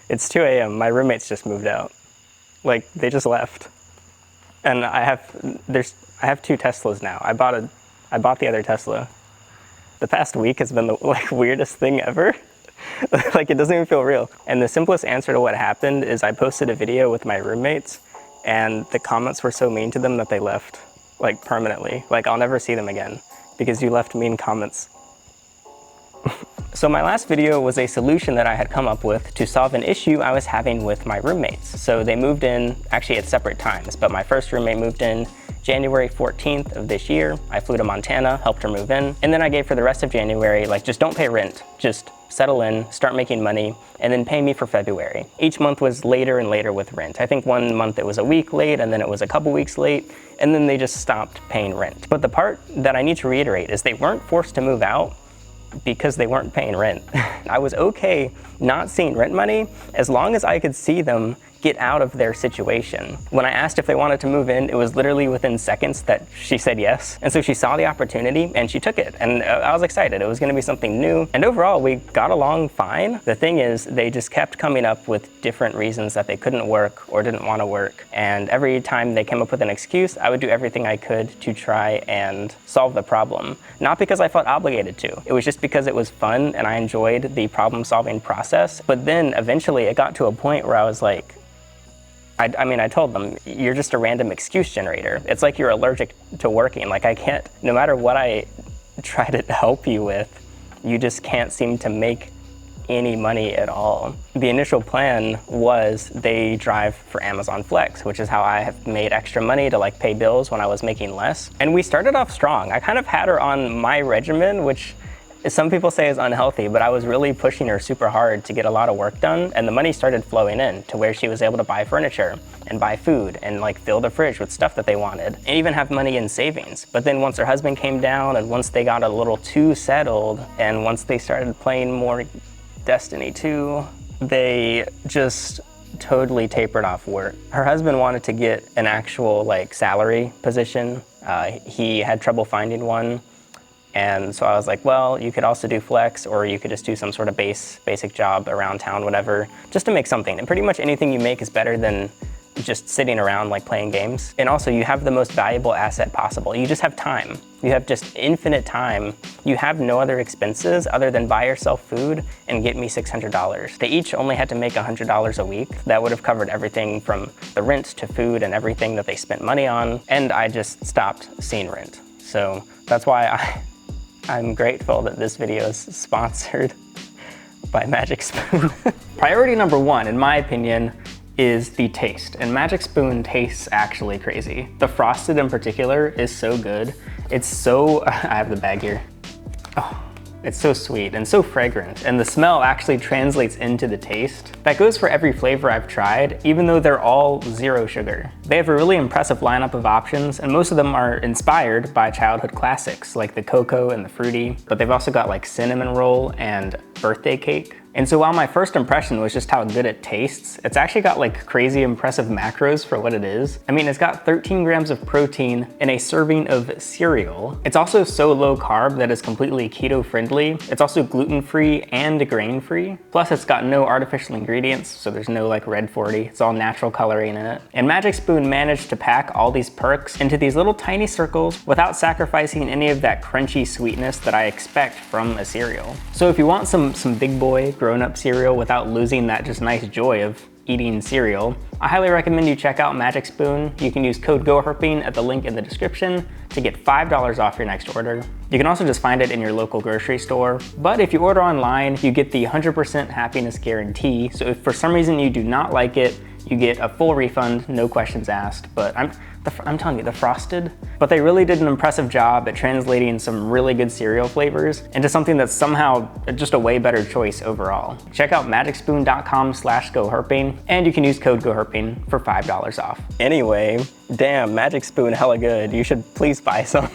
It's 2 a.m. My roommates just moved out. Like, they just left. And I have 2 Teslas now. I bought the other Tesla. The past week has been the weirdest thing ever. Like, it doesn't even feel real. And the simplest answer to what happened is I posted a video with my roommates, and the comments were so mean to them that they left, like, permanently. Like, I'll never see them again because you left mean comments. So my last video was a solution that I had come up with to solve an issue I was having with my roommates. So they moved in, actually at separate times, but my first roommate moved in January 14th of this year. I flew to Montana, helped her move in, and then I gave her the rest of January, like, just don't pay rent, just settle in, start making money, and then pay me for February. Each month was later and later with rent. I think one month it was a week late, and then it was a couple weeks late, and then they just stopped paying rent. But the part that I need to reiterate is they weren't forced to move out because they weren't paying rent. I was okay not seeing rent money as long as I could see them get out of their situation. When I asked if they wanted to move in, it was literally within seconds that she said yes. And so she saw the opportunity and she took it. And I was excited. It was gonna be something new. And overall, we got along fine. The thing is, they just kept coming up with different reasons that they couldn't work or didn't wanna work. And every time they came up with an excuse, I would do everything I could to try and solve the problem. Not because I felt obligated to. It was just because it was fun and I enjoyed the problem-solving process. But then eventually it got to a point where I was like, I told them, you're just a random excuse generator. It's like you're allergic to working. Like, I can't, no matter what I try to help you with, you just can't seem to make any money at all. The initial plan was they drive for Amazon Flex, which is how I have made extra money to, like, pay bills when I was making less. And we started off strong. I kind of had her on my regimen, which some people say is unhealthy, but I was really pushing her super hard to get a lot of work done, and the money started flowing in to where she was able to buy furniture and buy food and, like, fill the fridge with stuff that they wanted and even have money in savings. But then once her husband came down and once they got a little too settled and once they started playing more Destiny 2, they just totally tapered off work. Her husband wanted to get an actual, like, salary position. He had trouble finding one. And so I was like, well, you could also do flex, or you could just do some sort of basic job around town, whatever, just to make something. And pretty much anything you make is better than just sitting around, like, playing games. And also, you have the most valuable asset possible. You just have time. You have just infinite time. You have no other expenses other than buy yourself food and get me $600. They each only had to make $100 a week. That would have covered everything from the rent to food and everything that they spent money on. And I just stopped seeing rent. So that's why I'm grateful that this video is sponsored by Magic Spoon. Priority number 1, in my opinion, is the taste. And Magic Spoon tastes actually crazy. The frosted in particular is so good. It's so, I have the bag here. Oh, it's so sweet and so fragrant. And the smell actually translates into the taste. That goes for every flavor I've tried, even though they're all 0 sugar. They have a really impressive lineup of options, and most of them are inspired by childhood classics like the cocoa and the fruity, but they've also got, like, cinnamon roll and birthday cake. And so while my first impression was just how good it tastes, it's actually got, like, crazy impressive macros for what it is. I mean, it's got 13 grams of protein in a serving of cereal. It's also so low carb that it's completely keto friendly. It's also gluten-free and grain-free. Plus, it's got no artificial ingredients, so there's no, like, red 40. It's all natural coloring in it. And Magic Spoon managed to pack all these perks into these little tiny circles without sacrificing any of that crunchy sweetness that I expect from a cereal. So if you want some big boy grown-up cereal without losing that just nice joy of eating cereal, I highly recommend you check out Magic Spoon. You can use code GOHERPING at the link in the description to get $5 off your next order. You can also just find it in your local grocery store. But if you order online, you get the 100% happiness guarantee. So if for some reason you do not like it, you get a full refund, no questions asked. But I'm telling you, the frosted. But they really did an impressive job at translating some really good cereal flavors into something that's somehow just a way better choice overall. Check out magicspoon.com/goherping, and you can use code GOHERPING for $5 off. Anyway, damn, Magic Spoon hella good. You should please buy some.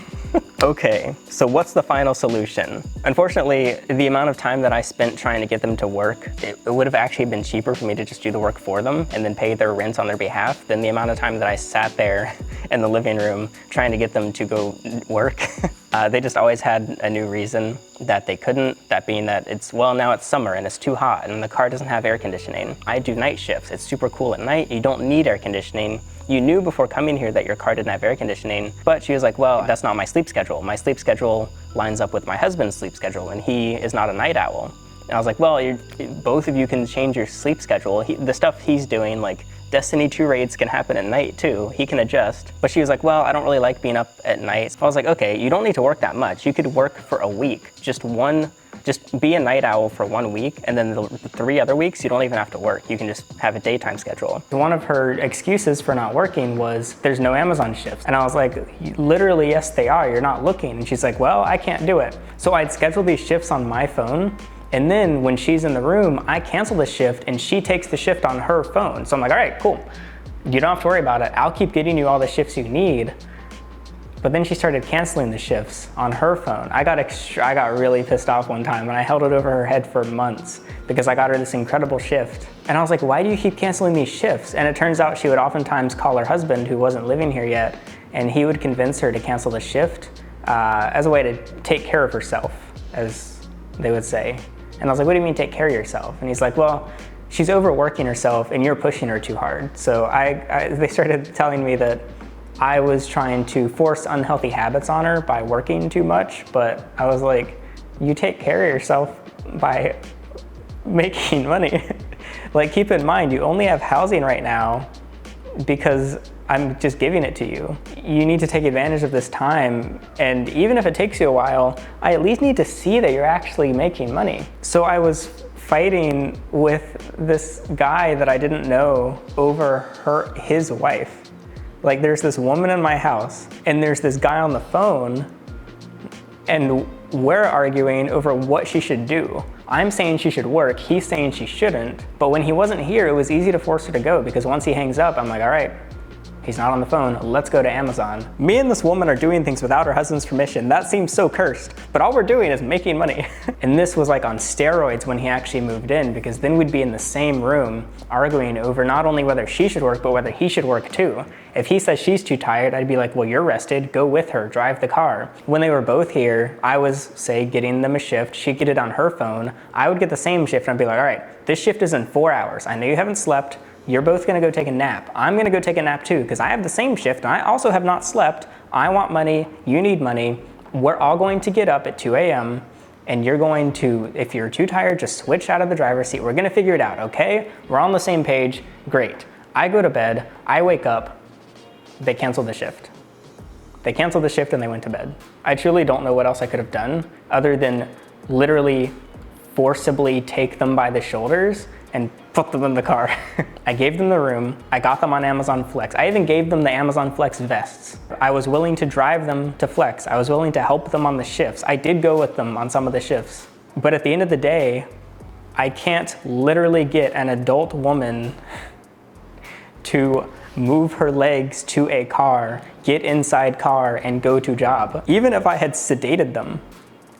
Okay, so what's the final solution? Unfortunately, the amount of time that I spent trying to get them to work, it would have actually been cheaper for me to just do the work for them and then pay their rent on their behalf than the amount of time that I sat there in the living room trying to get them to go work. They just always had a new reason that they couldn't, that being that now it's summer and it's too hot and the car doesn't have air conditioning. I do night shifts. It's super cool at night. You don't need air conditioning. You knew before coming here that your car didn't have air conditioning, but she was like, well, that's not my sleep schedule. My sleep schedule lines up with my husband's sleep schedule, and he is not a night owl. And I was like, well, both of you can change your sleep schedule. The stuff he's doing, like Destiny 2 raids, can happen at night too. He can adjust. But she was like, well, I don't really like being up at night. So I was like, okay, you don't need to work that much. You could work for a week. Just be a night owl for 1 week, and then the 3 other weeks, you don't even have to work. You can just have a daytime schedule. One of her excuses for not working was, there's no Amazon shifts. And I was like, literally, yes, they are. You're not looking. And she's like, well, I can't do it. So I'd schedule these shifts on my phone, and then when she's in the room, I cancel the shift and she takes the shift on her phone. So I'm like, all right, cool. You don't have to worry about it. I'll keep getting you all the shifts you need. But then she started canceling the shifts on her phone. I got really pissed off one time, and I held it over her head for months because I got her this incredible shift. And I was like, why do you keep canceling these shifts? And it turns out she would oftentimes call her husband, who wasn't living here yet, and he would convince her to cancel the shift as a way to take care of herself, as they would say. And I was like, what do you mean take care of yourself? And he's like, well, she's overworking herself and you're pushing her too hard. So they started telling me that I was trying to force unhealthy habits on her by working too much, but I was like, you take care of yourself by making money. Like, keep in mind, you only have housing right now because I'm just giving it to you. You need to take advantage of this time, and even if it takes you a while, I at least need to see that you're actually making money. So I was fighting with this guy that I didn't know over his wife. Like, there's this woman in my house, and there's this guy on the phone, and we're arguing over what she should do. I'm saying she should work, he's saying she shouldn't, but when he wasn't here, it was easy to force her to go, because once he hangs up, I'm like, all right, he's not on the phone, let's go to Amazon. Me and this woman are doing things without her husband's permission. That seems so cursed, but all we're doing is making money. And this was like on steroids when he actually moved in, because then we'd be in the same room arguing over not only whether she should work, but whether he should work too. If he says she's too tired, I'd be like, well, you're rested, go with her, drive the car. When they were both here, I was, say, getting them a shift, she'd get it on her phone, I would get the same shift, and I'd be like, all right, this shift is in 4 hours. I know you haven't slept, you're both gonna go take a nap. I'm gonna go take a nap too, because I have the same shift and I also have not slept. I want money, you need money. We're all going to get up at 2 a.m. and you're going to, if you're too tired, just switch out of the driver's seat. We're gonna figure it out, okay? We're on the same page, great. I go to bed, I wake up, they canceled the shift. They canceled the shift and they went to bed. I truly don't know what else I could have done other than literally forcibly take them by the shoulders and put them in the car. I gave them the room, I got them on Amazon Flex. I even gave them the Amazon Flex vests. I was willing to drive them to Flex. I was willing to help them on the shifts. I did go with them on some of the shifts. But at the end of the day, I can't literally get an adult woman to move her legs to a car, get inside car, and go to job. Even if I had sedated them,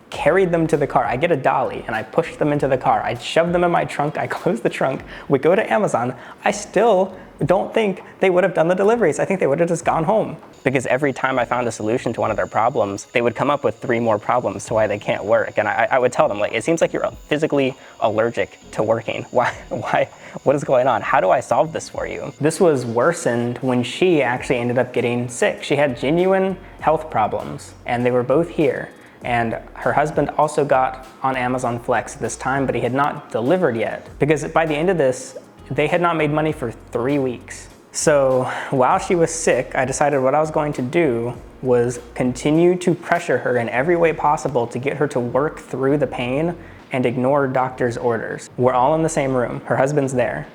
carried them to the car, I get a dolly and I push them into the car, I shove them in my trunk, I close the trunk, we go to Amazon, I still don't think they would have done the deliveries. I think they would have just gone home. Because every time I found a solution to one of their problems, they would come up with 3 more problems to why they can't work. And I would tell them, like, it seems like you're physically allergic to working. Why, what is going on? How do I solve this for you? This was worsened when she actually ended up getting sick. She had genuine health problems and they were both here. And her husband also got on Amazon Flex at this time, but he had not delivered yet. Because by the end of this, they had not made money for 3 weeks. So while she was sick, I decided what I was going to do was continue to pressure her in every way possible to get her to work through the pain and ignore doctor's orders. We're all in the same room, her husband's there.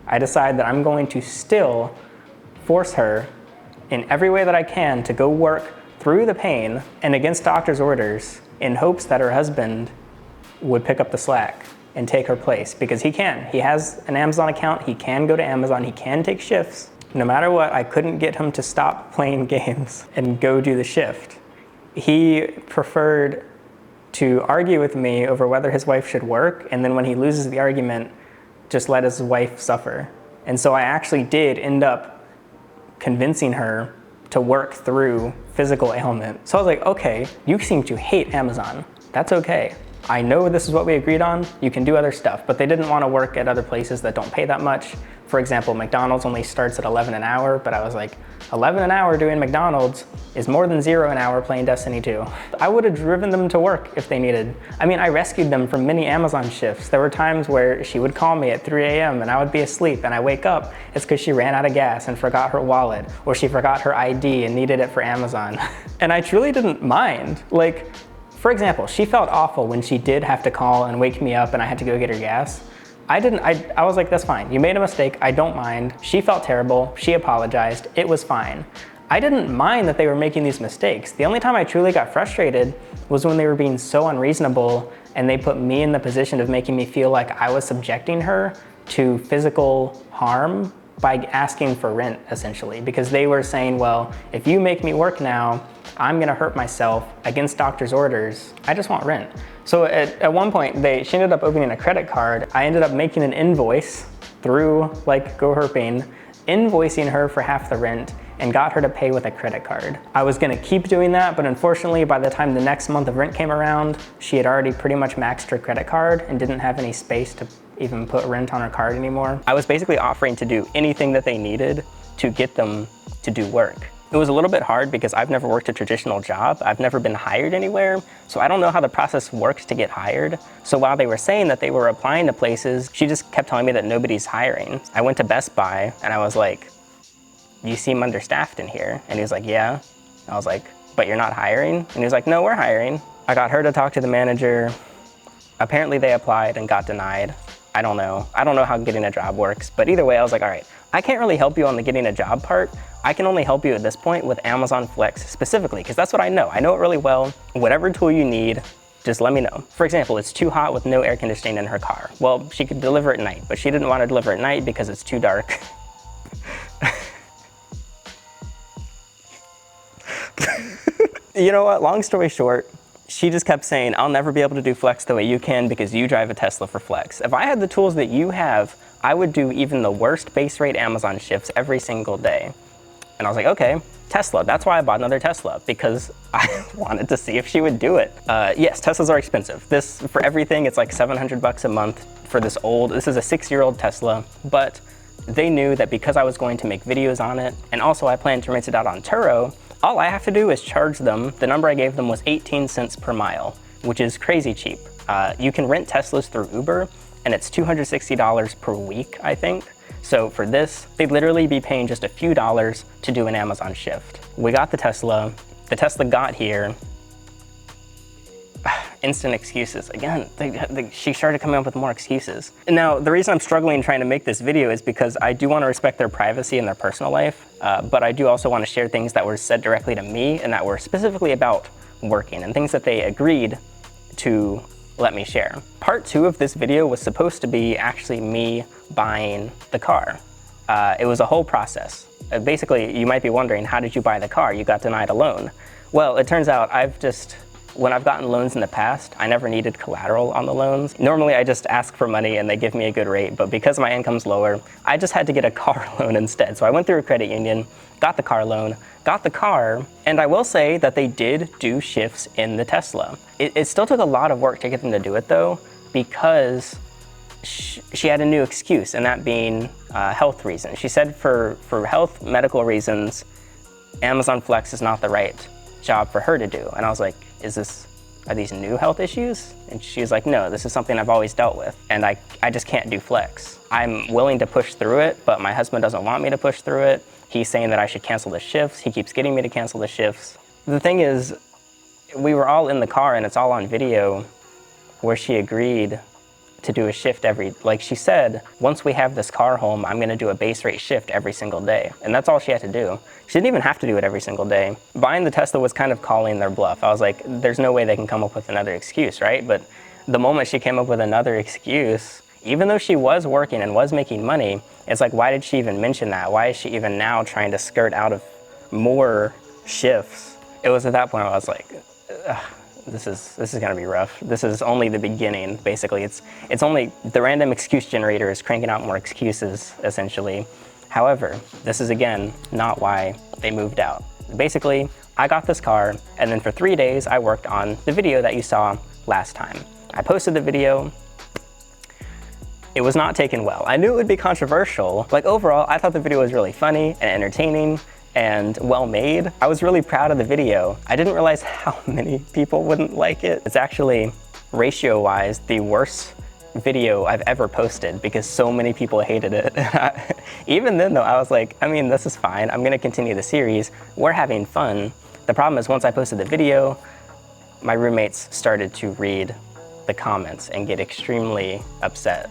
I decide that I'm going to still force her in every way that I can to go work through the pain and against doctor's orders in hopes that her husband would pick up the slack and take her place, because he can. He has an Amazon account, he can go to Amazon, he can take shifts. No matter what, I couldn't get him to stop playing games and go do the shift. He preferred to argue with me over whether his wife should work, and then when he loses the argument, just let his wife suffer. And so I actually did end up convincing her to work through physical ailment. So I was like, okay, you seem to hate Amazon. That's okay. I know this is what we agreed on. You can do other stuff, but they didn't want to work at other places that don't pay that much. For example, McDonald's only starts at 11 an hour, but I was like, 11 an hour doing McDonald's is more than 0 an hour playing Destiny 2. I would have driven them to work if they needed. I mean, I rescued them from many Amazon shifts. There were times where she would call me at 3 a.m. and I would be asleep and I wake up. It's because she ran out of gas and forgot her wallet, or she forgot her ID and needed it for Amazon. And I truly didn't mind. Like, for example, she felt awful when she did have to call and wake me up and I had to go get her gas. I was like, that's fine. You made a mistake, I don't mind. She felt terrible, she apologized, it was fine. I didn't mind that they were making these mistakes. The only time I truly got frustrated was when they were being so unreasonable and they put me in the position of making me feel like I was subjecting her to physical harm by asking for rent, essentially. Because they were saying, well, if you make me work now, I'm gonna hurt myself against doctor's orders. I just want rent. So at one point, she ended up opening a credit card. I ended up making an invoice through like GoHerping, invoicing her for half the rent and got her to pay with a credit card. I was gonna keep doing that, but unfortunately by the time the next month of rent came around, she had already pretty much maxed her credit card and didn't have any space to even put rent on her card anymore. I was basically offering to do anything that they needed to get them to do work. It was a little bit hard because I've never worked a traditional job. I've never been hired anywhere, so I don't know how the process works to get hired. So while they were saying that they were applying to places, she just kept telling me that nobody's hiring. I went to Best Buy and I was like, you seem understaffed in here. And he was like, yeah. I was like, but you're not hiring? And he was like, no, we're hiring. I got her to talk to the manager. Apparently they applied and got denied. I don't know. I don't know how getting a job works, but either way, I was like, all right, I can't really help you on the getting a job part. I can only help you at this point with Amazon Flex specifically, because that's what I know. I know it really well. Whatever tool you need, just let me know. For example, it's too hot with no air conditioning in her car. Well, she could deliver at night, but she didn't want to deliver at night because it's too dark. You know what, long story short, she just kept saying, I'll never be able to do Flex the way you can because you drive a Tesla for Flex. If I had the tools that you have, I would do even the worst base rate Amazon shifts every single day. And I was like, okay, Tesla. That's why I bought another Tesla, because I wanted to see if she would do it. Yes, Teslas are expensive. This, for everything, it's like $700 a month for this is a 6-year-old Tesla, but they knew that because I was going to make videos on it, and also I planned to rent it out on Turo, all I have to do is charge them. The number I gave them was 18 cents per mile, which is crazy cheap. You can rent Teslas through Uber, and it's $260 per week, I think. So for this, they'd literally be paying just a few dollars to do an Amazon shift. We got the Tesla got here. Instant excuses. Again, she started coming up with more excuses. Now, the reason I'm struggling trying to make this video is because I do want to respect their privacy and their personal life, but I do also want to share things that were said directly to me and that were specifically about working and things that they agreed to let me share. Part 2 of this video was supposed to be actually me buying the car. It was a whole process. Basically, you might be wondering, how did you buy the car? You got denied a loan. Well, it turns out when I've gotten loans in the past, I never needed collateral on the loans. Normally I just ask for money and they give me a good rate, but because my income's lower, I just had to get a car loan instead. So I went through a credit union, got the car loan, got the car, and I will say that they did do shifts in the Tesla. It still took a lot of work to get them to do it though, because she had a new excuse, and that being health reasons. She said for health, medical reasons, Amazon Flex is not the right job for her to do. And I was like, are these new health issues? And she was like, no, this is something I've always dealt with, and I just can't do Flex. I'm willing to push through it, but my husband doesn't want me to push through it. He's saying that I should cancel the shifts. He keeps getting me to cancel the shifts. The thing is, we were all in the car and it's all on video where she agreed to do a shift like she said, once we have this car home, I'm gonna do a base rate shift every single day. And that's all she had to do. She didn't even have to do it every single day. Buying the Tesla was kind of calling their bluff. I was like, there's no way they can come up with another excuse, right? But the moment she came up with another excuse, even though she was working and was making money, it's like, why did she even mention that? Why is she even now trying to skirt out of more shifts? It was at that point I was like, this is gonna be rough. This is only the beginning, basically. It's only, the random excuse generator is cranking out more excuses, essentially. However, this is again, not why they moved out. Basically, I got this car, and then for 3 days, I worked on the video that you saw last time. I posted the video. It was not taken well. I knew it would be controversial. Like overall, I thought the video was really funny and entertaining and well made. I was really proud of the video. I didn't realize how many people wouldn't like it. It's actually, ratio-wise, the worst video I've ever posted because so many people hated it. Even then though, I was like, I mean, this is fine. I'm gonna continue the series. We're having fun. The problem is once I posted the video, my roommates started to read the comments and get extremely upset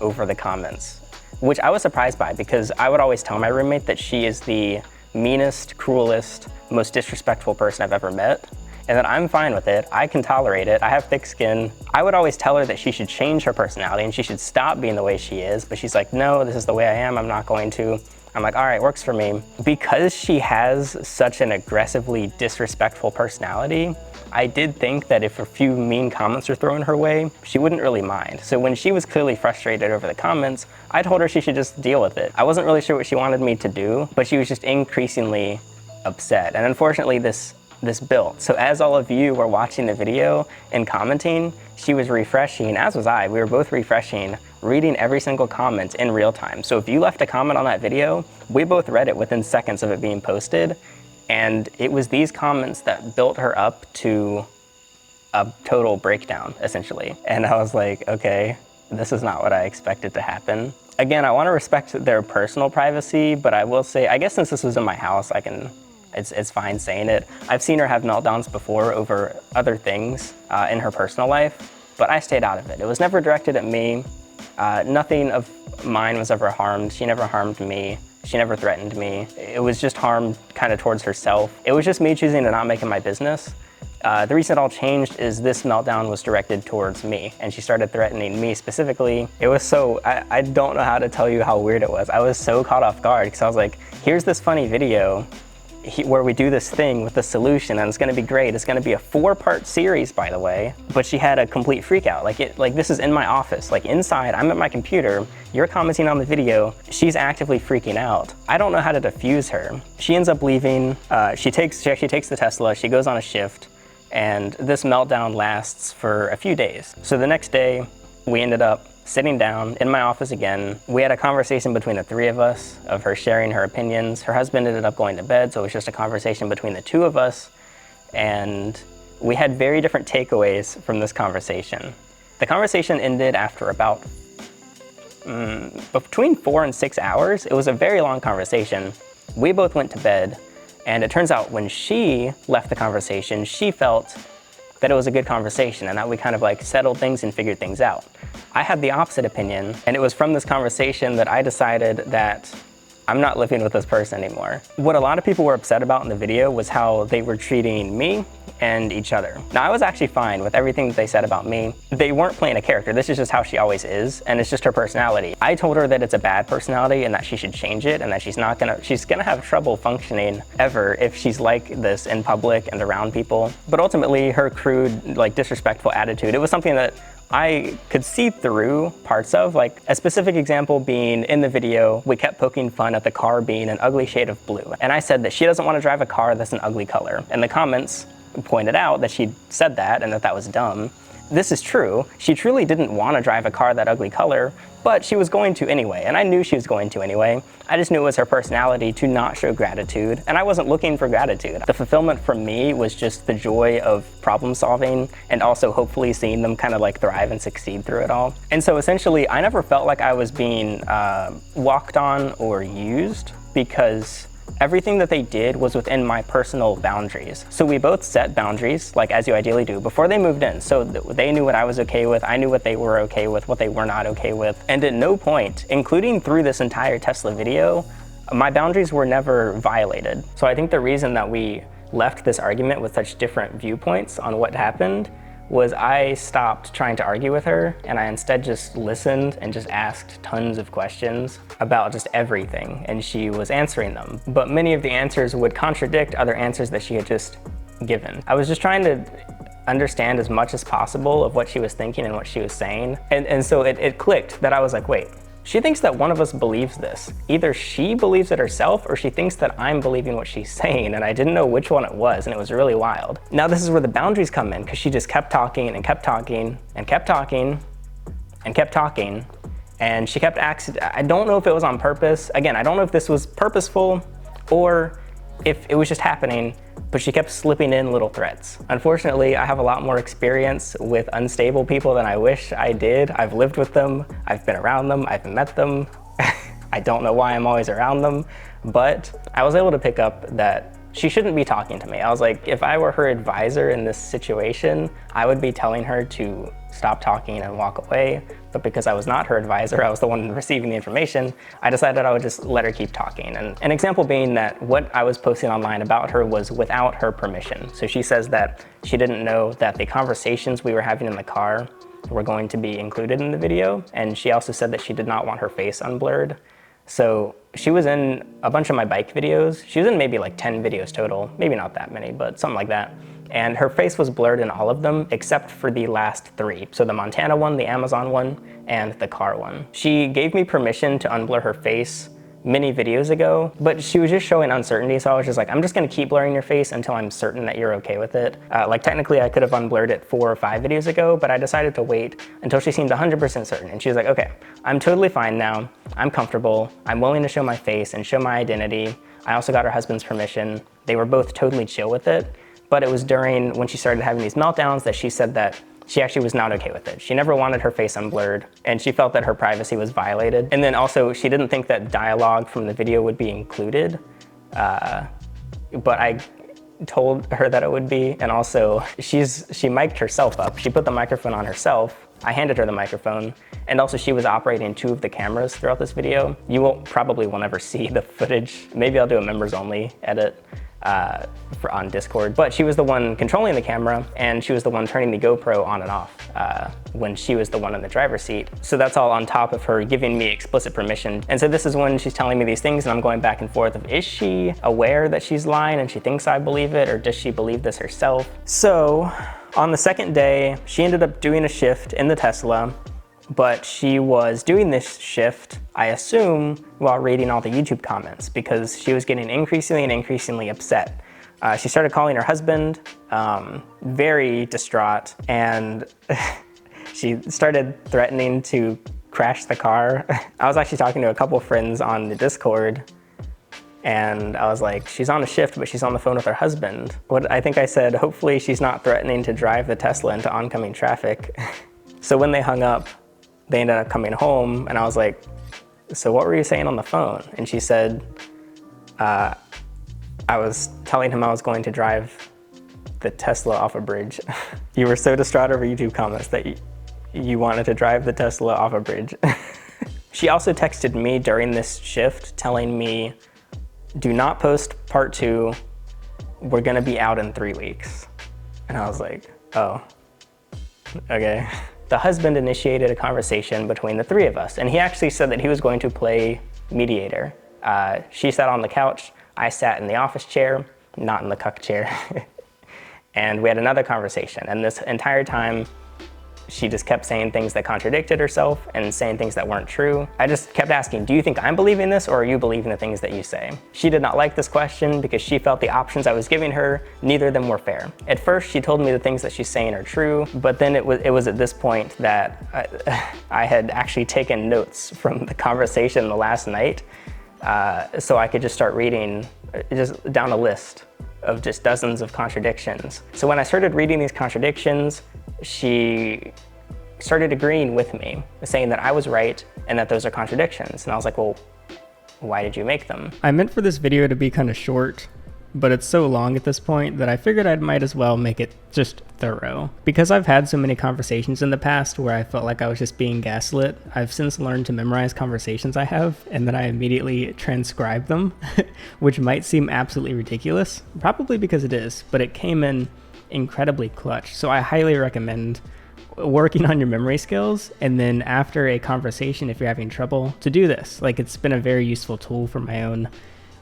over the comments, which I was surprised by because I would always tell my roommate that she is the meanest, cruelest, most disrespectful person I've ever met, and that I'm fine with it. I can tolerate it. I have thick skin. I would always tell her that she should change her personality and she should stop being the way she is, but she's like, no, this is the way I am. I'm not going to. I'm like, all right, works for me. Because she has such an aggressively disrespectful personality, I did think that if a few mean comments were thrown her way, she wouldn't really mind. So when she was clearly frustrated over the comments, I told her she should just deal with it. I wasn't really sure what she wanted me to do, but she was just increasingly upset. And unfortunately, this built. So as all of you were watching the video and commenting, she was refreshing, as was I. We were both refreshing, reading every single comment in real time. So if you left a comment on that video, we both read it within seconds of it being posted. And it was these comments that built her up to a total breakdown, essentially. And I was like, okay, this is not what I expected to happen. Again, I want to respect their personal privacy, but I will say, I guess since this was in my house, it's fine saying it. I've seen her have meltdowns before over other things in her personal life, but I stayed out of it. It was never directed at me. Nothing of mine was ever harmed. She never harmed me. She never threatened me. It was just harm kind of towards herself. It was just me choosing to not make it my business. The reason it all changed is this meltdown was directed towards me, and she started threatening me specifically. It was so, I don't know how to tell you how weird it was. I was so caught off guard because I was like, here's this funny video where we do this thing with the solution and it's gonna be great. It's gonna be a 4-part series, by the way. But she had a complete freak out. Like this is in my office. Like inside, I'm at my computer, you're commenting on the video, she's actively freaking out. I don't know how to diffuse her. She ends up leaving, she actually takes the Tesla, she goes on a shift, and this meltdown lasts for a few days. So the next day, we ended up sitting down in my office again. We had a conversation between the 3 of us of her sharing her opinions. Her husband ended up going to bed, so it was just a conversation between the 2 of us. And we had very different takeaways from this conversation. The conversation ended after about between 4 and 6 hours. It was a very long conversation. We both went to bed, and it turns out when she left the conversation, she felt that it was a good conversation and that we kind of like settled things and figured things out. I had the opposite opinion, and it was from this conversation that I decided that I'm not living with this person anymore. What a lot of people were upset about in the video was how they were treating me and each other. Now, I was actually fine with everything that they said about me. They weren't playing a character. This is just how she always is, and it's just her personality. I told her that it's a bad personality and that she should change it, and that she's gonna have trouble functioning ever if she's like this in public and around people. But ultimately, her crude, like disrespectful attitude, it was something that I could see through parts of, like a specific example being in the video, we kept poking fun at the car being an ugly shade of blue. And I said that she doesn't want to drive a car that's an ugly color. And the comments pointed out that she said that and that that was dumb. This is true. She truly didn't want to drive a car that ugly color, but she was going to anyway. And I knew she was going to anyway. I just knew it was her personality to not show gratitude. And I wasn't looking for gratitude. The fulfillment for me was just the joy of problem solving and also hopefully seeing them kind of like thrive and succeed through it all. And so essentially, I never felt like I was being walked on or used because everything that they did was within my personal boundaries. So we both set boundaries, like as you ideally do, before they moved in. So they knew what I was okay with, I knew what they were okay with, what they were not okay with. And at no point, including through this entire Tesla video, my boundaries were never violated. So I think the reason that we left this argument with such different viewpoints on what happened was I stopped trying to argue with her, and I instead just listened and just asked tons of questions about just everything, and she was answering them. But many of the answers would contradict other answers that she had just given. I was just trying to understand as much as possible of what she was thinking and what she was saying. And so it clicked that I was like, wait, She thinks that one of us believes this. Either she believes it herself or she thinks that I'm believing what she's saying, and I didn't know which one it was, and it was really wild. Now this is where the boundaries come in, because she just kept talking and kept talking and kept talking and kept talking, and she kept asking. I don't know if it was on purpose. Again, I don't know if this was purposeful or if it was just happening, but she kept slipping in little threats. Unfortunately, I have a lot more experience with unstable people than I wish I did. I've lived with them, I've been around them, I've met them. I don't know why I'm always around them, but I was able to pick up that she shouldn't be talking to me. I was like, if I were her advisor in this situation, I would be telling her to stop talking and walk away. But because I was not her advisor, I was the one receiving the information, I decided I would just let her keep talking. And an example being that what I was posting online about her was without her permission. So she says that she didn't know that the conversations we were having in the car were going to be included in the video. And she also said that she did not want her face unblurred. So she was in a bunch of my bike videos. She was in maybe like 10 videos total, maybe not that many, but something like that. And her face was blurred in all of them except for the last 3. So the Montana one, the Amazon one, and the car one. She gave me permission to unblur her face many videos ago, but she was just showing uncertainty. So I was just like, I'm just gonna keep blurring your face until I'm certain that you're okay with it. Like technically I could have unblurred it 4 or 5 videos ago, but I decided to wait until she seemed 100% certain. And she was like, okay, I'm totally fine now. I'm comfortable. I'm willing to show my face and show my identity. I also got her husband's permission. They were both totally chill with it. But it was during when she started having these meltdowns that she said that she actually was not okay with it. She never wanted her face unblurred, and she felt that her privacy was violated. And then also, she didn't think that dialogue from the video would be included, but I told her that it would be. And also, she mic'd herself up. She put the microphone on herself. I handed her the microphone, and also she was operating 2 of the cameras throughout this video. You probably will never see the footage. Maybe I'll do a members only edit on Discord, but she was the one controlling the camera, and she was the one turning the GoPro on and off when she was the one in the driver's seat. So that's all on top of her giving me explicit permission. And so this is when she's telling me these things, and I'm going back and forth of, is she aware that she's lying and she thinks I believe it, or does she believe this herself? So on the second day, she ended up doing a shift in the Tesla, but she was doing this shift, I assume, while reading all the YouTube comments, because she was getting increasingly and increasingly upset. She started calling her husband, very distraught, and she started threatening to crash the car. I was actually talking to a couple friends on the Discord, and I was like, she's on a shift, but she's on the phone with her husband. I think I said, hopefully she's not threatening to drive the Tesla into oncoming traffic. So when they hung up, they ended up coming home, and I was like, so what were you saying on the phone? And she said, I was telling him I was going to drive the Tesla off a bridge. You were so distraught over YouTube comments that you wanted to drive the Tesla off a bridge. She also texted me during this shift telling me, do not post part 2. We're gonna be out in 3 weeks. And I was like, oh, okay. The husband initiated a conversation between the 3 of us, and he actually said that he was going to play mediator. She sat on the couch, I sat in the office chair, not in the cuck chair, and we had another conversation. And this entire time, she just kept saying things that contradicted herself and saying things that weren't true. I just kept asking, do you think I'm believing this, or are you believing the things that you say? She did not like this question because she felt the options I was giving her, neither of them were fair. At first, she told me the things that she's saying are true, but then it was at this point that I had actually taken notes from the conversation the last night, so I could just start reading just down a list of just dozens of contradictions. So when I started reading these contradictions, she started agreeing with me, saying that I was right and that those are contradictions. And I was like, well, why did you make them? I meant for this video to be kind of short, but it's so long at this point that I figured I might as well make it just thorough. Because I've had so many conversations in the past where I felt like I was just being gaslit, I've since learned to memorize conversations I have, and then I immediately transcribe them, which might seem absolutely ridiculous, probably because it is, but it came in incredibly clutch. So I highly recommend working on your memory skills, and then after a conversation, if you're having trouble, to do this. Like, it's been a very useful tool for my own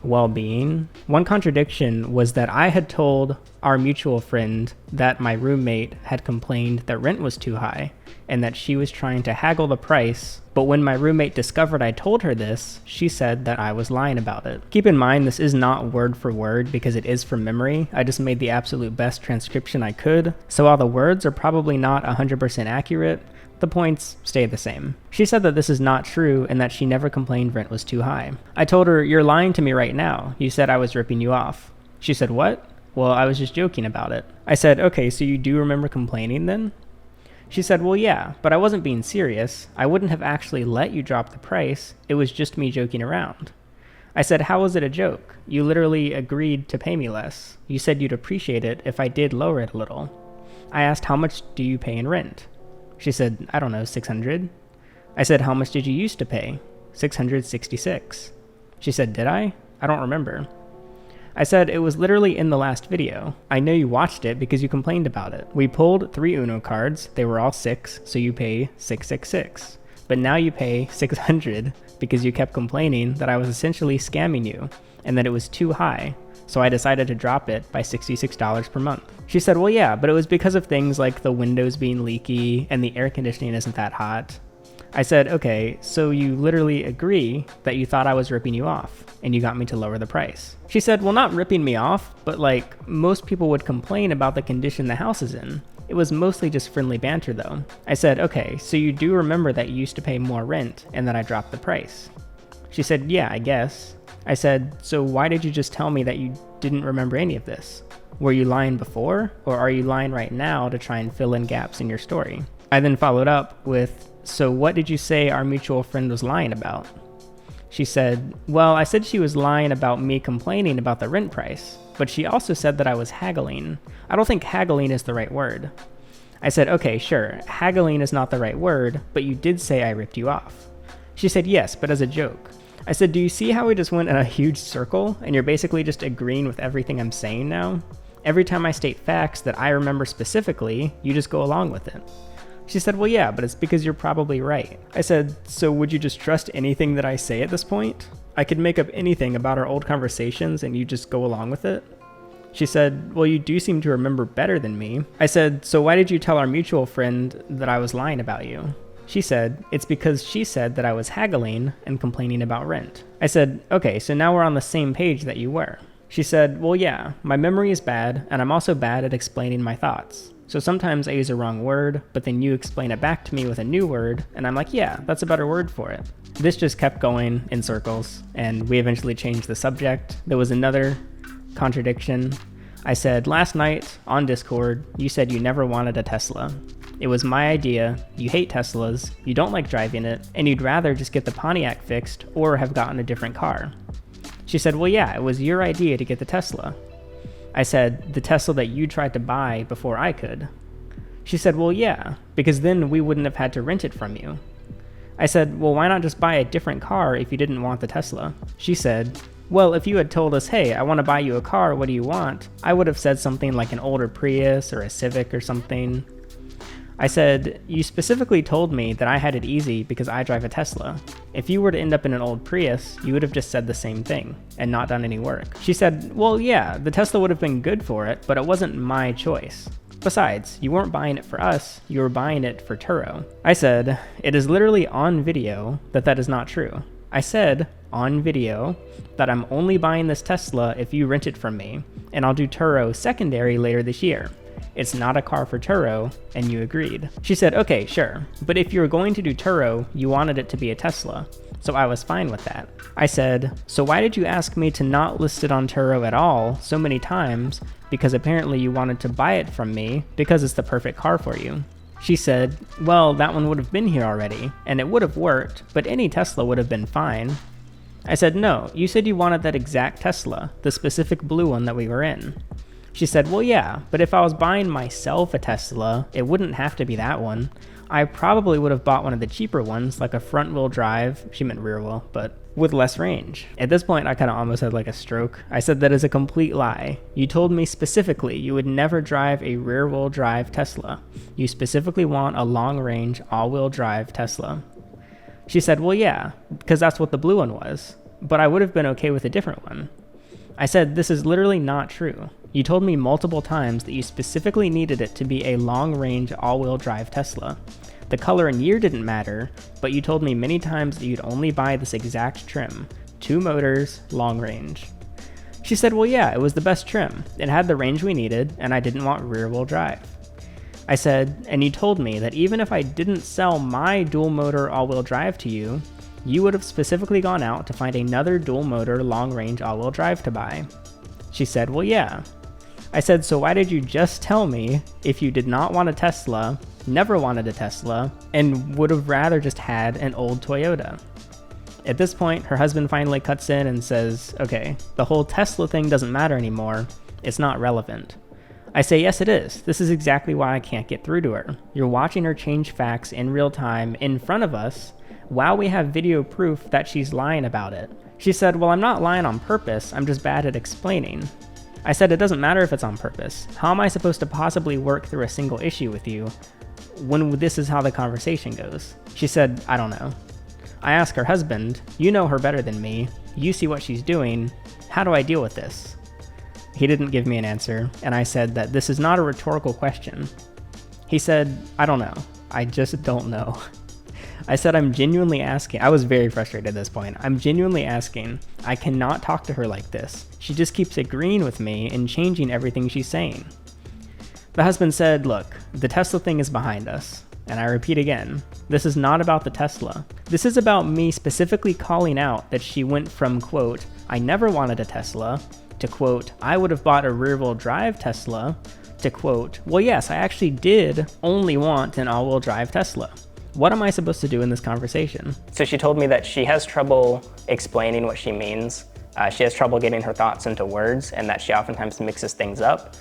well-being. One contradiction was that I had told our mutual friend that my roommate had complained that rent was too high and that she was trying to haggle the price, but when my roommate discovered I told her this, she said that I was lying about it. Keep in mind, this is not word for word because it is from memory. I just made the absolute best transcription I could, so while the words are probably not 100% accurate, the points stay the same. She said that this is not true and that she never complained rent was too high. I told her, "You're lying to me right now. You said I was ripping you off." She said, "What?" "Well, I was just joking about it." I said, "Okay, so you do remember complaining then?" She said, "Well, yeah, but I wasn't being serious. I wouldn't have actually let you drop the price. It was just me joking around." I said, "How was it a joke? You literally agreed to pay me less. You said you'd appreciate it if I did lower it a little." I asked, "How much do you pay in rent?" She said, "I don't know, 600. I said, "How much did you used to pay?" 666. She said, "Did I? I don't remember." I said, "It was literally in the last video. I know you watched it because you complained about it. We pulled 3 Uno cards. They were all 6, so you pay 666. But now you pay 600 because you kept complaining that I was essentially scamming you and that it was too high. So I decided to drop it by $66 per month." She said, "Well, yeah, but it was because of things like the windows being leaky and the air conditioning isn't that hot." I said, "Okay, so you literally agree that you thought I was ripping you off and you got me to lower the price." She said, "Well, not ripping me off, but like most people would complain about the condition the house is in. It was mostly just friendly banter though." I said, "Okay, so you do remember that you used to pay more rent and that I dropped the price?" She said, "Yeah, I guess." I said, "So why did you just tell me that you didn't remember any of this? Were you lying before, or are you lying right now to try and fill in gaps in your story?" I then followed up with, "So what did you say our mutual friend was lying about?" She said, "Well, I said she was lying about me complaining about the rent price, but she also said that I was haggling. I don't think haggling is the right word." I said, "Okay, sure, haggling is not the right word, but you did say I ripped you off." She said, "Yes, but as a joke." I said, "Do you see how we just went in a huge circle and you're basically just agreeing with everything I'm saying now? Every time I state facts that I remember specifically, you just go along with it." She said, "Well, yeah, but it's because you're probably right." I said, "So would you just trust anything that I say at this point? I could make up anything about our old conversations and you just go along with it?" She said, "Well, you do seem to remember better than me." I said, "So why did you tell our mutual friend that I was lying about you?" She said, "It's because she said that I was haggling and complaining about rent." I said, "Okay, so now we're on the same page that you were." She said, "Well, yeah, my memory is bad, and I'm also bad at explaining my thoughts. So sometimes I use a wrong word, but then you explain it back to me with a new word, and I'm like, yeah, that's a better word for it." This just kept going in circles, and we eventually changed the subject. There was another contradiction. I said, "Last night on Discord, you said you never wanted a Tesla. It was my idea, you hate Teslas, you don't like driving it, and you'd rather just get the Pontiac fixed or have gotten a different car." She said, "Well, yeah, it was your idea to get the Tesla." I said, "The Tesla that you tried to buy before I could." She said, "Well, yeah, because then we wouldn't have had to rent it from you." I said, "Well, why not just buy a different car if you didn't want the Tesla?" She said, "Well, if you had told us, hey, I want to buy you a car, what do you want?" I would have said something like an older Prius or a Civic or something. I said, "You specifically told me that I had it easy because I drive a Tesla. If you were to end up in an old Prius, you would have just said the same thing and not done any work." She said, "Well, yeah, the Tesla would have been good for it, but it wasn't my choice. Besides, you weren't buying it for us, you were buying it for Turo." I said, "It is literally on video that that is not true. I said on video that I'm only buying this Tesla if you rent it from me, and I'll do Turo secondary later this year. It's not a car for Turo, and you agreed." She said, "Okay, sure, but if you were going to do Turo, you wanted it to be a Tesla, so I was fine with that." I said, "So why did you ask me to not list it on Turo at all so many times, because apparently you wanted to buy it from me because it's the perfect car for you?" She said, "Well, that one would have been here already, and it would have worked, but any Tesla would have been fine." I said, "No, you said you wanted that exact Tesla, the specific blue one that we were in." She said, "Well, yeah, but if I was buying myself a Tesla, it wouldn't have to be that one. I probably would have bought one of the cheaper ones, like a front-wheel drive," she meant rear wheel, but with less range. At this point, I kind of almost had like a stroke. I said, "That is a complete lie. You told me specifically you would never drive a rear-wheel drive Tesla. You specifically want a long-range, all-wheel drive Tesla." She said, "Well, yeah, because that's what the blue one was." but I would have been okay with a different one. I said, this is literally not true. You told me multiple times that you specifically needed it to be a long-range all-wheel drive Tesla. The color and year didn't matter, but you told me many times that you'd only buy this exact trim, 2 motors, long range. She said, well, yeah, it was the best trim. It had the range we needed, and I didn't want rear-wheel drive. I said, and you told me that even if I didn't sell my dual-motor all-wheel drive to you, you would have specifically gone out to find another dual-motor long-range all-wheel drive to buy. She said, well, yeah. I said, so why did you just tell me if you did not want a Tesla, never wanted a Tesla, and would have rather just had an old Toyota? At this point, her husband finally cuts in and says, okay, the whole Tesla thing doesn't matter anymore. It's not relevant. I say, yes, it is. This is exactly why I can't get through to her. You're watching her change facts in real time in front of us while we have video proof that she's lying about it. She said, well, I'm not lying on purpose. I'm just bad at explaining. I said, it doesn't matter if it's on purpose. How am I supposed to possibly work through a single issue with you when this is how the conversation goes? She said, I don't know. I asked her husband, you know her better than me. You see what she's doing. How do I deal with this? He didn't give me an answer, and I said that this is not a rhetorical question. He said, I don't know. I just don't know. I said, I'm genuinely asking. I was very frustrated at this point. I'm genuinely asking. I cannot talk to her like this. She just keeps agreeing with me and changing everything she's saying. The husband said, look, the Tesla thing is behind us. And I repeat again, this is not about the Tesla. This is about me specifically calling out that she went from, quote, I never wanted a Tesla, to, quote, I would have bought a rear-wheel drive Tesla, to, quote, well, yes, I actually did only want an all-wheel drive Tesla. What am I supposed to do in this conversation? So she told me that she has trouble explaining what she means. She has trouble getting her thoughts into words, and that she oftentimes mixes things up.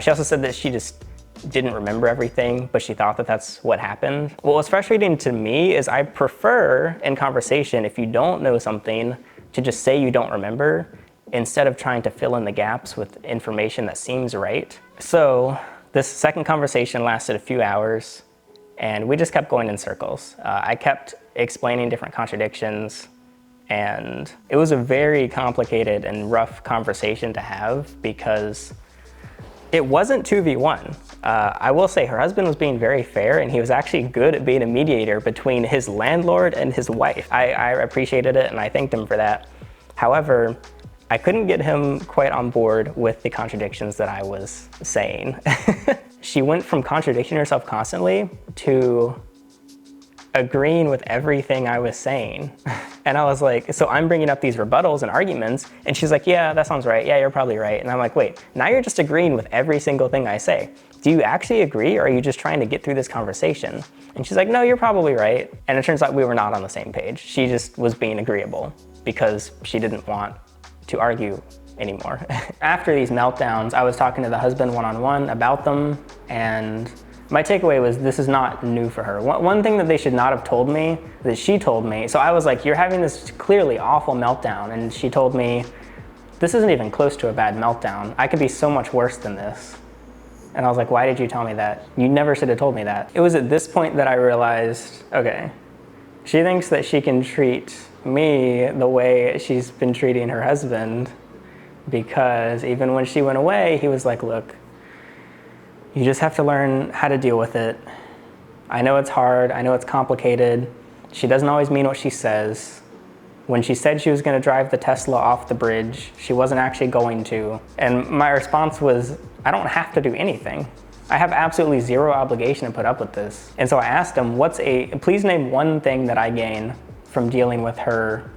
She also said that she just didn't remember everything, but she thought that that's what happened. What was frustrating to me is I prefer in conversation, if you don't know something, to just say you don't remember instead of trying to fill in the gaps with information that seems right. So this second conversation lasted a few hours, and we just kept going in circles. I kept explaining different contradictions, and it was a very complicated and rough conversation to have because it wasn't 2v1. I will say her husband was being very fair, and he was actually good at being a mediator between his landlord and his wife. I appreciated it, and I thanked him for that. However, I couldn't get him quite on board with the contradictions that I was saying. She went from contradicting herself constantly to agreeing with everything I was saying. And I was like, so I'm bringing up these rebuttals and arguments, and she's like, yeah, that sounds right. Yeah, you're probably right. And I'm like, wait, now you're just agreeing with every single thing I say. Do you actually agree, or are you just trying to get through this conversation? And she's like, no, you're probably right. And it turns out we were not on the same page. She just was being agreeable because she didn't want to argue anymore. After these meltdowns, I was talking to the husband one-on-one about them, and my takeaway was this is not new for her. One thing that they should not have told me, that she told me, so I was like, you're having this clearly awful meltdown, and she told me, this isn't even close to a bad meltdown. I could be so much worse than this. And I was like, why did you tell me that? You never should have told me that. It was at this point that I realized, okay, she thinks that she can treat me the way she's been treating her husband, because even when she went away, he was like, look, you just have to learn how to deal with it. I know it's hard, I know it's complicated. She doesn't always mean what she says. When she said she was gonna drive the Tesla off the bridge, she wasn't actually going to. And my response was, I don't have to do anything. I have absolutely zero obligation to put up with this. And so I asked him, please name one thing that I gain from dealing with her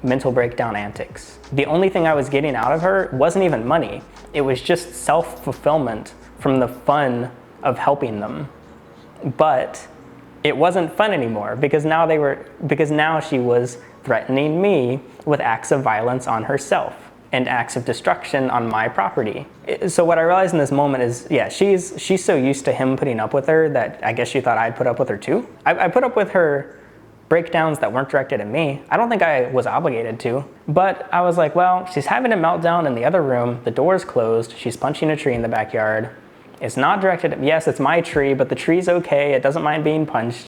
mental breakdown antics. The only thing I was getting out of her wasn't even money. It was just self-fulfillment from the fun of helping them. But it wasn't fun anymore because now she was threatening me with acts of violence on herself and acts of destruction on my property. So what I realized in this moment is, yeah, she's so used to him putting up with her that I guess she thought I'd put up with her too. I put up with her breakdowns that weren't directed at me. I don't think I was obligated to, but I was like, well, she's having a meltdown in the other room, the door's closed, she's punching a tree in the backyard. It's not directed at, yes, it's my tree, but the tree's okay, it doesn't mind being punched.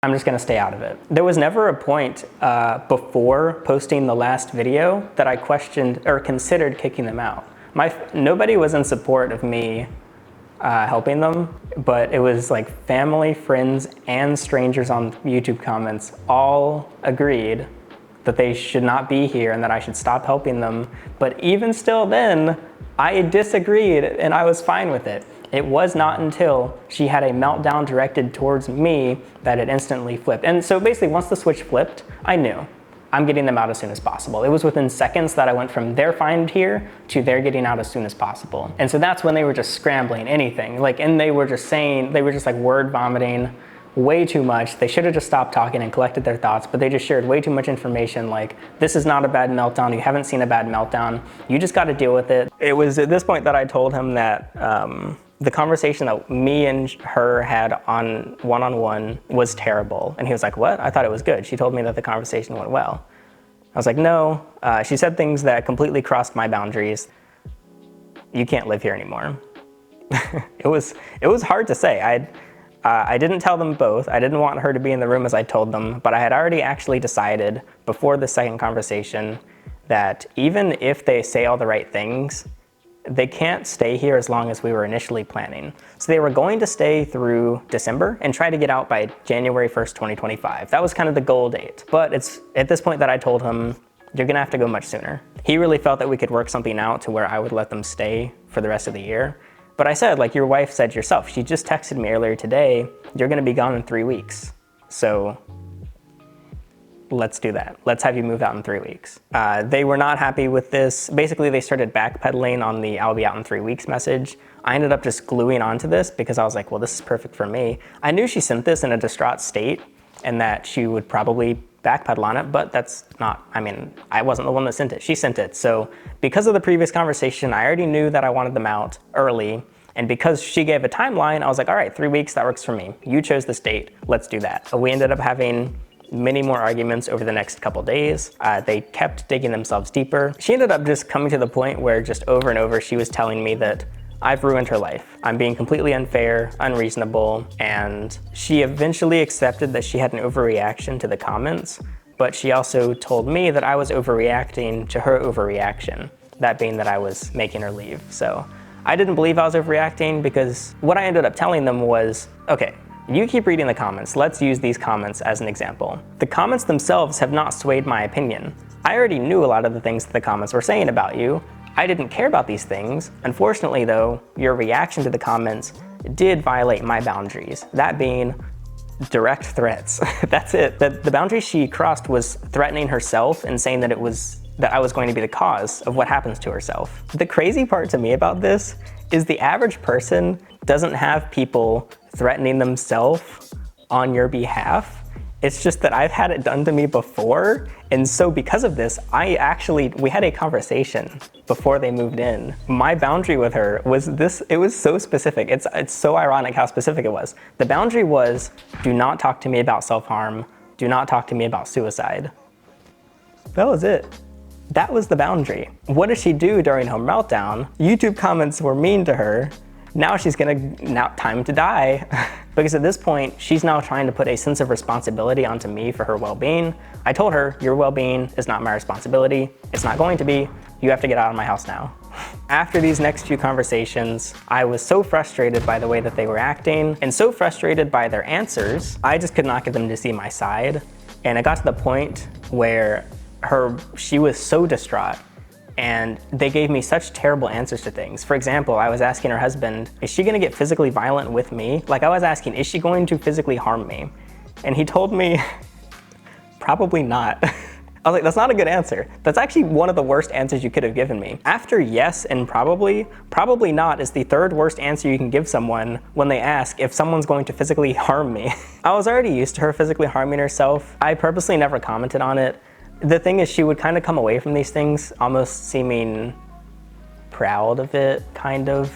I'm just gonna stay out of it. There was never a point before posting the last video that I questioned or considered kicking them out. Nobody was in support of me helping them, but it was like family, friends, and strangers on YouTube comments all agreed that they should not be here and that I should stop helping them. But even still then, I disagreed and I was fine with it. It was not until she had a meltdown directed towards me that it instantly flipped. And so basically once the switch flipped, I knew I'm getting them out as soon as possible. It was within seconds that I went from they're fine here to they're getting out as soon as possible. And so that's when they were just scrambling anything. And they were just saying, they were just like word vomiting way too much. They should have just stopped talking and collected their thoughts, but they just shared way too much information. Like, this is not a bad meltdown. You haven't seen a bad meltdown. You just got to deal with it. It was at this point that I told him that the conversation that me and her had on one-on-one was terrible. And he was like, what? I thought it was good. She told me that the conversation went well. I was like, no. She said things that completely crossed my boundaries. You can't live here anymore. It was hard to say. I didn't tell them both. I didn't want her to be in the room as I told them, but I had already actually decided before the second conversation that even if they say all the right things, they can't stay here as long as we were initially planning. So they were going to stay through December and try to get out by January 1st, 2025. That was kind of the goal date. But it's at this point that I told him, you're gonna have to go much sooner. He really felt that we could work something out to where I would let them stay for the rest of the year. But I said, like your wife said yourself, she just texted me earlier today, you're gonna be gone in 3 weeks. So let's do that. Let's have you move out in 3 weeks. They were not happy with this. Basically, they started backpedaling on the I'll be out in 3 weeks message. I ended up just gluing onto this because I was like, well, this is perfect for me. I knew she sent this in a distraught state and that she would probably backpedal on it, but that's not, I mean, I wasn't the one that sent it, she sent it. So because of the previous conversation, I already knew that I wanted them out early. And because she gave a timeline, I was like, all right, 3 weeks, that works for me. You chose this date, let's do that. We ended up having many more arguments over the next couple days. They kept digging themselves deeper. She ended up just coming to the point where just over and over, she was telling me that I've ruined her life. I'm being completely unfair, unreasonable, and she eventually accepted that she had an overreaction to the comments, but she also told me that I was overreacting to her overreaction, that being that I was making her leave. So I didn't believe I was overreacting because what I ended up telling them was, okay, you keep reading the comments. Let's use these comments as an example. The comments themselves have not swayed my opinion. I already knew a lot of the things that the comments were saying about you. I didn't care about these things. Unfortunately though, your reaction to the comments did violate my boundaries, that being direct threats. That's it. The boundary she crossed was threatening herself and saying that I was going to be the cause of what happens to herself. The crazy part to me about this is the average person doesn't have people threatening themselves on your behalf. It's just that I've had it done to me before. And so because of this, we had a conversation before they moved in. My boundary with her was this, it was so specific. It's so ironic how specific it was. The boundary was, do not talk to me about self-harm. Do not talk to me about suicide. That was it. That was the boundary. What does she do during her meltdown? YouTube comments were mean to her. Now she's time to die. Because at this point, she's now trying to put a sense of responsibility onto me for her well-being. I told her, your well-being is not my responsibility. It's not going to be. You have to get out of my house now. After these next few conversations, I was so frustrated by the way that they were acting and so frustrated by their answers, I just could not get them to see my side. And it got to the point where she was so distraught and they gave me such terrible answers to things. For example, I was asking her husband, is she gonna get physically violent with me? Like I was asking, is she going to physically harm me? And he told me, probably not. I was like, that's not a good answer. That's actually one of the worst answers you could have given me. After yes and probably not is the third worst answer you can give someone when they ask if someone's going to physically harm me. I was already used to her physically harming herself. I purposely never commented on it. The thing is, she would kind of come away from these things almost seeming proud of it, kind of.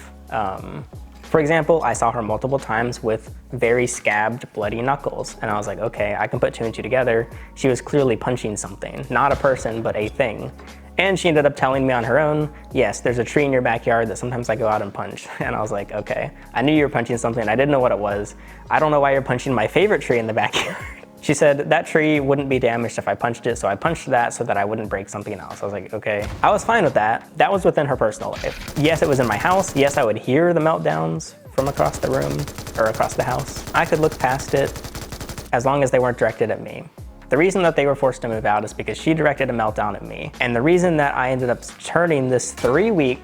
For example, I saw her multiple times with very scabbed, bloody knuckles. And I was like, okay, I can put two and two together. She was clearly punching something. Not a person, but a thing. And she ended up telling me on her own, yes, there's a tree in your backyard that sometimes I go out and punch. And I was like, okay, I knew you were punching something. I didn't know what it was. I don't know why you're punching my favorite tree in the backyard. She said that tree wouldn't be damaged if I punched it, so I punched that so that I wouldn't break something else. I was like, okay. I was fine with that. That was within her personal life. Yes, it was in my house. Yes, I would hear the meltdowns from across the room or across the house. I could look past it as long as they weren't directed at me. The reason that they were forced to move out is because she directed a meltdown at me. And the reason that I ended up turning this 3-week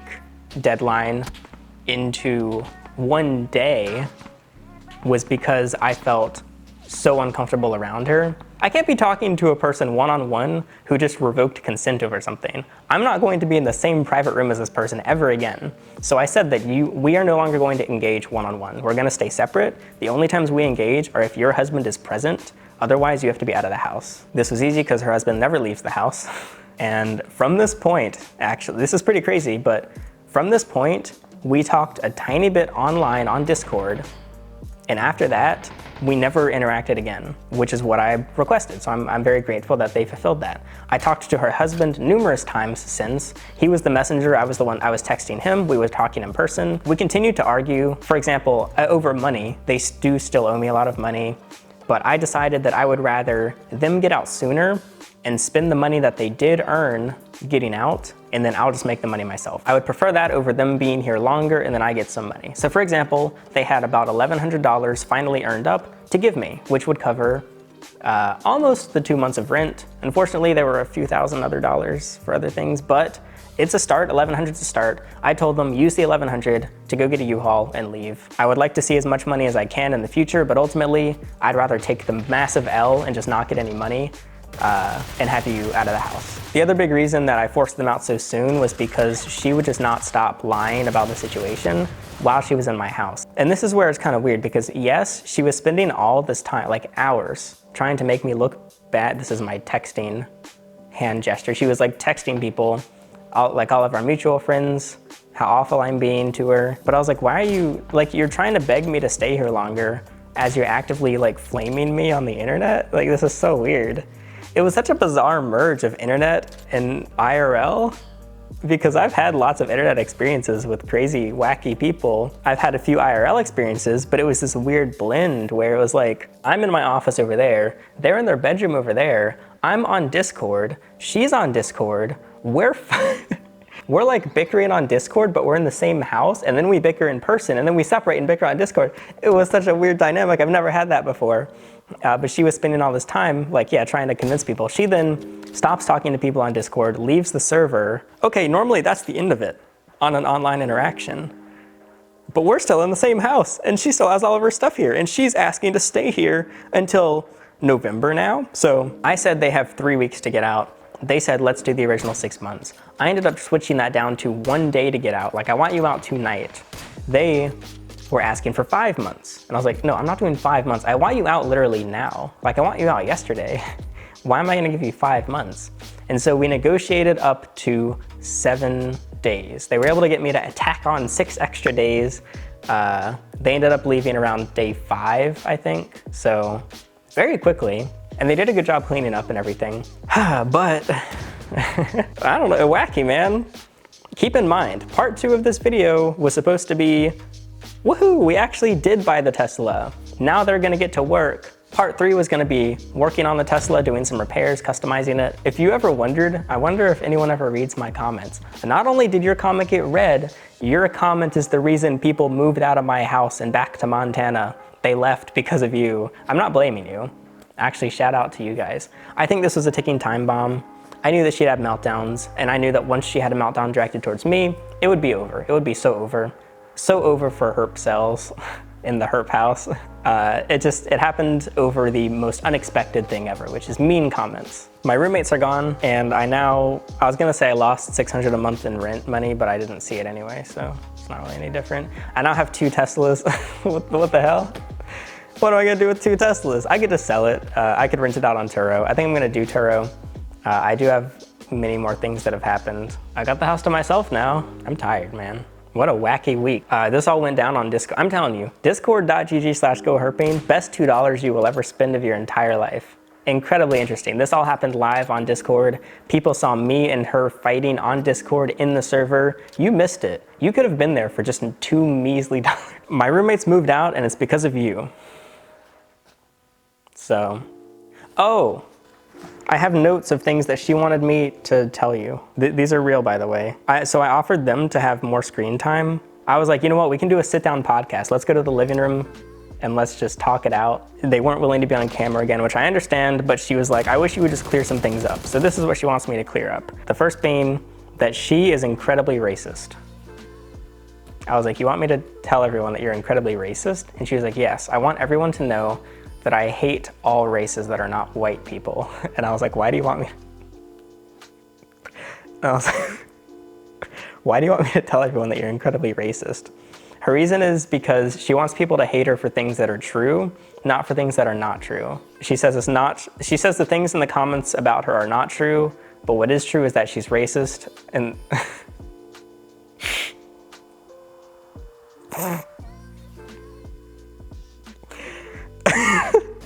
deadline into 1 day was because I felt so uncomfortable around her. I can't be talking to a person one-on-one who just revoked consent over something. I'm not going to be in the same private room as this person ever again. So I said that we are no longer going to engage one-on-one. We're gonna stay separate. The only times we engage are if your husband is present. Otherwise, you have to be out of the house. This was easy because her husband never leaves the house. And from this point, actually, this is pretty crazy, but from this point, we talked a tiny bit online on Discord. And after that, we never interacted again, which is what I requested. So I'm very grateful that they fulfilled that. I talked to her husband numerous times since. He was the messenger, I was the one, I was texting him, we were talking in person. We continued to argue, for example, over money. They do still owe me a lot of money, but I decided that I would rather them get out sooner and spend the money that they did earn getting out, and then I'll just make the money myself. I would prefer that over them being here longer and then I get some money. So for example, they had about $1,100 finally earned up to give me, which would cover almost the 2 months of rent. Unfortunately, there were a few thousand other dollars for other things, but it's a start, 1,100 is a start. I told them, use the 1,100 to go get a U-Haul and leave. I would like to see as much money as I can in the future, but ultimately, I'd rather take the massive L and just not get any money and have you out of the house. The other big reason that I forced them out so soon was because she would just not stop lying about the situation while she was in my house. And this is where it's kind of weird because yes, she was spending all this time, like hours, trying to make me look bad. This is my texting hand gesture. She was like texting people, all of our mutual friends, how awful I'm being to her. But I was like, why are you, like, you're trying to beg me to stay here longer as you're actively like flaming me on the internet? Like, this is so weird. It was such a bizarre merge of internet and IRL because I've had lots of internet experiences with crazy, wacky people. I've had a few IRL experiences, but it was this weird blend where it was like, I'm in my office over there, they're in their bedroom over there, I'm on Discord, she's on Discord, we're like bickering on Discord, but we're in the same house, and then we bicker in person, and then we separate and bicker on Discord. It was such a weird dynamic. I've never had that before. But she was spending all this time, like, yeah, trying to convince people. She then stops talking to people on Discord, leaves the server. Okay, normally that's the end of it on an online interaction. But we're still in the same house, and she still has all of her stuff here, and she's asking to stay here until November now. So I said they have 3 weeks to get out. They said, let's do the original 6 months. I ended up switching that down to 1 day to get out. Like, I want you out tonight. They were asking for 5 months. And I was like, no, I'm not doing 5 months. I want you out literally now. Like, I want you out yesterday. Why am I gonna give you 5 months? And so we negotiated up to 7 days. They were able to get me to tack on 6 extra days. They ended up leaving around day 5, I think. So very quickly. And they did a good job cleaning up and everything. But, I don't know, wacky, man. Keep in mind, part 2 of this video was supposed to be, woohoo, we actually did buy the Tesla. Now they're gonna get to work. Part 3 was gonna be working on the Tesla, doing some repairs, customizing it. If you ever wondered, I wonder if anyone ever reads my comments. Not only did your comment get read, your comment is the reason people moved out of my house and back to Montana. They left because of you. I'm not blaming you. Actually, shout out to you guys. I think this was a ticking time bomb. I knew that she'd have meltdowns, and I knew that once she had a meltdown directed towards me, it would be over. It would be so over. So over for herp cells in the herp house. It happened over the most unexpected thing ever, which is mean comments. My roommates are gone, and I was gonna say I lost $600 a month in rent money, but I didn't see it anyway, so it's not really any different. I now have 2 Teslas. What the hell? What am I gonna do with 2 Teslas? I could just sell it. I could rent it out on Turo. I think I'm gonna do Turo. I do have many more things that have happened. I got the house to myself now. I'm tired, man. What a wacky week. This all went down on Discord. I'm telling you, discord.gg/goherping, best $2 you will ever spend of your entire life. Incredibly interesting. This all happened live on Discord. People saw me and her fighting on Discord in the server. You missed it. You could have been there for just 2 measly dollars. My roommates moved out and it's because of you. So Oh, I have notes of things that she wanted me to tell you. These are real, by the way. So I offered them to have more screen time. I was like, you know what, we can do a sit-down podcast. Let's go to the living room and let's just talk it out. They weren't willing to be on camera again, which I understand, but she was like, I wish you would just clear some things up. So this is what she wants me to clear up. The first being that she is incredibly racist. I was like, you want me to tell everyone that you're incredibly racist? And she was like, yes, I want everyone to know that I hate all races that are not white people. And I was like, why do you want me? And I was like, why do you want me to tell everyone that you're incredibly racist? Her reason is because she wants people to hate her for things that are true, not for things that are not true. She says she says the things in the comments about her are not true, but what is true is that she's racist and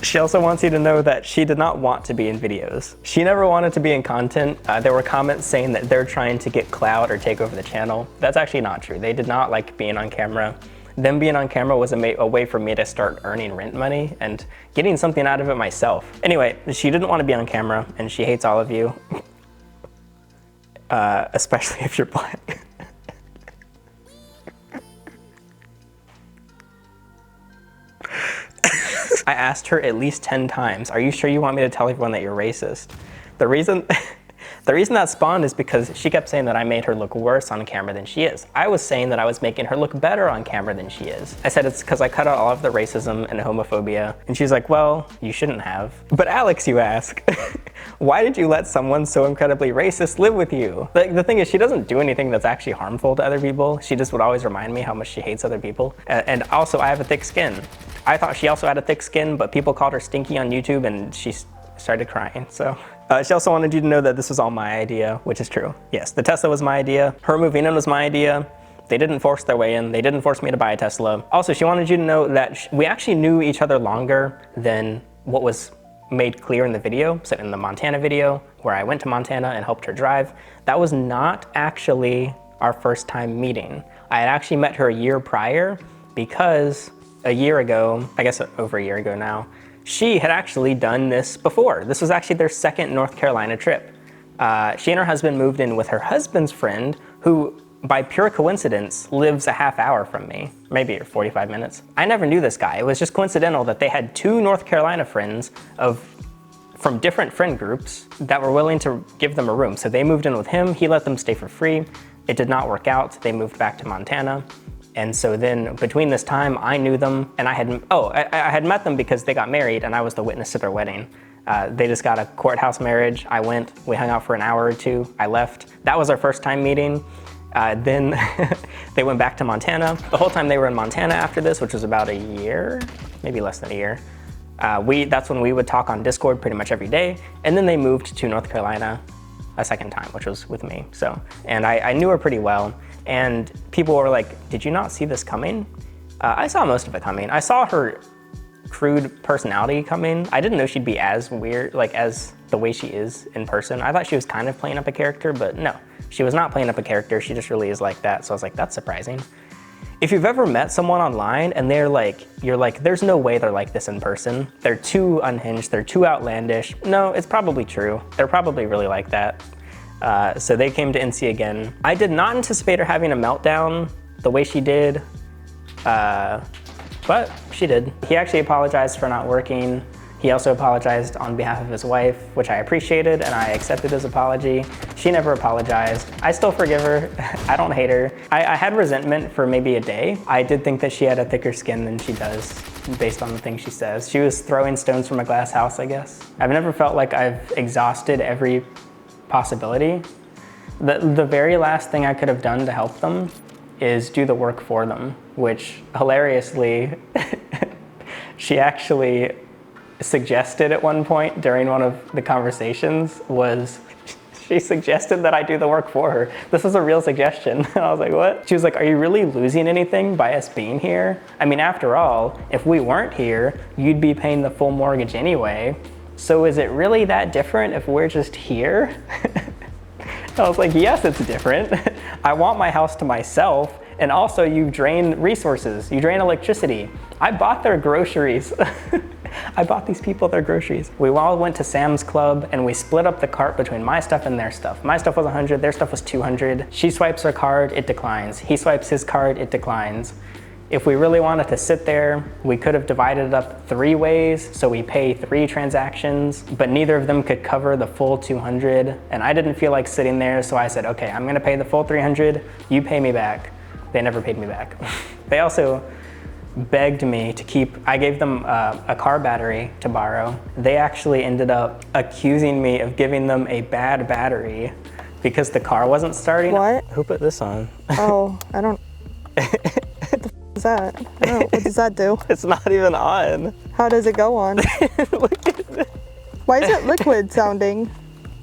she also wants you to know that she did not want to be in videos. She never wanted to be in content. There were comments saying that they're trying to get clout or take over the channel. That's actually not true. They did not like being on camera. Them being on camera was a way for me to start earning rent money and getting something out of it myself. Anyway, she didn't want to be on camera and she hates all of you, especially if you're black. I asked her at least 10 times, are you sure you want me to tell everyone that you're racist? The reason that spawned is because she kept saying that I made her look worse on camera than she is. I was saying that I was making her look better on camera than she is. I said it's because I cut out all of the racism and homophobia. And she's like, well, you shouldn't have. But Alex, you ask, why did you let someone so incredibly racist live with you? The thing is, she doesn't do anything that's actually harmful to other people. She just would always remind me how much she hates other people. And also, I have a thick skin. I thought she also had a thick skin, but people called her stinky on YouTube and she started crying, so. She also wanted you to know that this was all my idea, which is true. Yes, the Tesla was my idea. Her moving in was my idea. They didn't force their way in. They didn't force me to buy a Tesla. Also, she wanted you to know that we actually knew each other longer than what was made clear in the video. So in the Montana video, where I went to Montana and helped her drive, that was not actually our first time meeting. I had actually met her a year prior because a year ago, I guess over a year ago now, she had actually done this before. This was actually their second North Carolina trip. She and her husband moved in with her husband's friend, who by pure coincidence lives a half hour from me, maybe 45 minutes. I never knew this guy. It was just coincidental that they had two North Carolina friends from different friend groups that were willing to give them a room. So they moved in with him, he let them stay for free. It did not work out, they moved back to Montana. And so then between this time, I knew them and I had met them because they got married and I was the witness to their wedding. They just got a courthouse marriage. I went, we hung out for an hour or two, I left. That was our first time meeting. Then they went back to Montana. The whole time they were in Montana after this, which was about a year, maybe less than a year. That's when we would talk on Discord pretty much every day. And then they moved to North Carolina a second time, which was with me. So, and I knew her pretty well. And people were like, did you not see this coming? I saw most of it coming. I saw her crude personality coming. I didn't know she'd be as weird, like as the way she is in person. I thought she was kind of playing up a character, but no, she was not playing up a character. She just really is like that. So I was like, that's surprising. If you've ever met someone online and you're like, there's no way they're like this in person. They're too unhinged, they're too outlandish. No, it's probably true. They're probably really like that. So they came to NC again. I did not anticipate her having a meltdown the way she did, but she did. He actually apologized for not working. He also apologized on behalf of his wife, which I appreciated, and I accepted his apology. She never apologized. I still forgive her. I don't hate her. I had resentment for maybe a day. I did think that she had a thicker skin than she does, based on the things she says. She was throwing stones from a glass house, I guess. I've never felt like I've exhausted every possibility. The very last thing I could have done to help them is do the work for them, which hilariously, she actually suggested at one point during one of the conversations she suggested that I do the work for her. This was a real suggestion. I was like, what? She was like, are you really losing anything by us being here? I mean, after all, if we weren't here, you'd be paying the full mortgage anyway. So is it really that different if we're just here? I was like, yes, it's different. I want my house to myself, and also you drain resources, you drain electricity. I bought their groceries. I bought these people their groceries. We all went to Sam's Club and we split up the cart between my stuff and their stuff. My stuff was 100, their stuff was 200. She swipes her card, it declines. He swipes his card, it declines. If we really wanted to sit there, we could have divided it up 3 ways, so we pay 3 transactions, but neither of them could cover the full 200, and I didn't feel like sitting there, so I said, okay, I'm gonna pay the full 300, you pay me back. They never paid me back. They also begged me to keep, I gave them a car battery to borrow. They actually ended up accusing me of giving them a bad battery because the car wasn't starting. What? Who put this on? Oh, I don't. What that? I don't know. What does that do? It's not even on. How does it go on? Look at it. Why is it liquid sounding?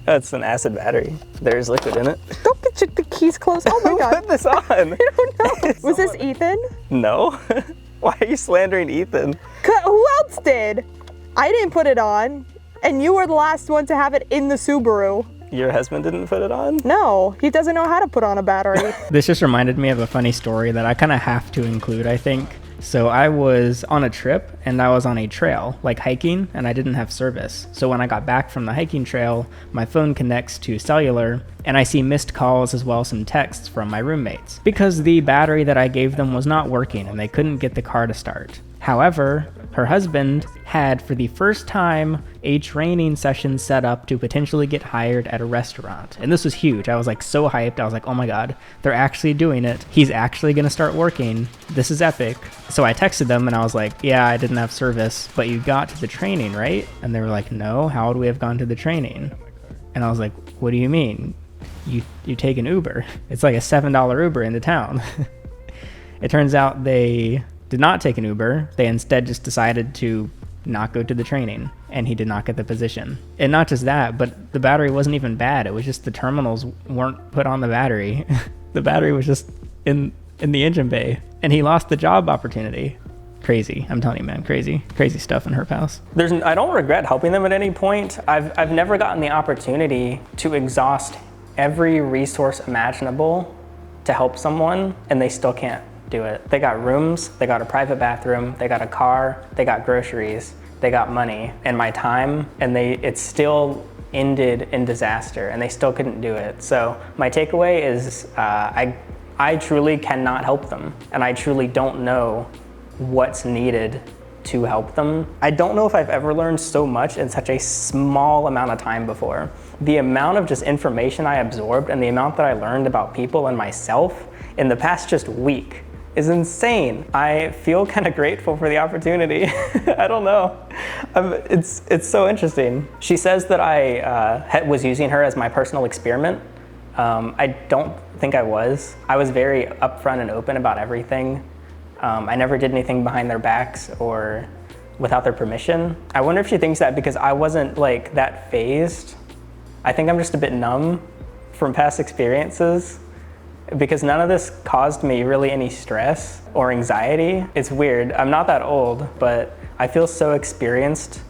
It's an acid battery. There's liquid in it. Don't get the keys close. Oh my Who god. put this on? I don't know. Was this Ethan? No. Why are you slandering Ethan? Who else did? I didn't put it on. And you were the last one to have it in the Subaru. Your husband didn't put it on? No, he doesn't know how to put on a battery. This just reminded me of a funny story that I kind of have to include, I think. So I was on a trip and I was on a trail, like hiking, and I didn't have service. So when I got back from the hiking trail, my phone connects to cellular and I see missed calls as well as some texts from my roommates because the battery that I gave them was not working and they couldn't get the car to start. However, her husband had, for the first time, a training session set up to potentially get hired at a restaurant. And this was huge. I was like so hyped. I was like, oh my God, they're actually doing it. He's actually going to start working. This is epic. So I texted them and I was like, yeah, I didn't have service, but you got to the training, right? And they were like, no, how would we have gone to the training? And I was like, what do you mean? You take an Uber. It's like a $7 Uber into town. It turns out they did not take an Uber. They instead just decided to not go to the training, and he did not get the position. And not just that, but the battery wasn't even bad. It was just the terminals weren't put on the battery. The battery was just in the engine bay, and he lost the job opportunity. Crazy. I'm telling you, man, crazy stuff in Herp House. I don't regret helping them at any point. I've never gotten the opportunity to exhaust every resource imaginable to help someone, and they still can't do it. They got rooms, they got a private bathroom, they got a car, they got groceries, they got money and my time, and it still ended in disaster and they still couldn't do it. So my takeaway is I truly cannot help them, and I truly don't know what's needed to help them. I don't know if I've ever learned so much in such a small amount of time before. The amount of just information I absorbed and the amount that I learned about people and myself in the past just week is insane. I feel kind of grateful for the opportunity. I don't know. It's so interesting. She says that I was using her as my personal experiment. I don't think I was. I was very upfront and open about everything. I never did anything behind their backs or without their permission. I wonder if she thinks that because I wasn't like that phased. I think I'm just a bit numb from past experiences, because none of this caused me really any stress or anxiety. It's weird. I'm not that old, but I feel so experienced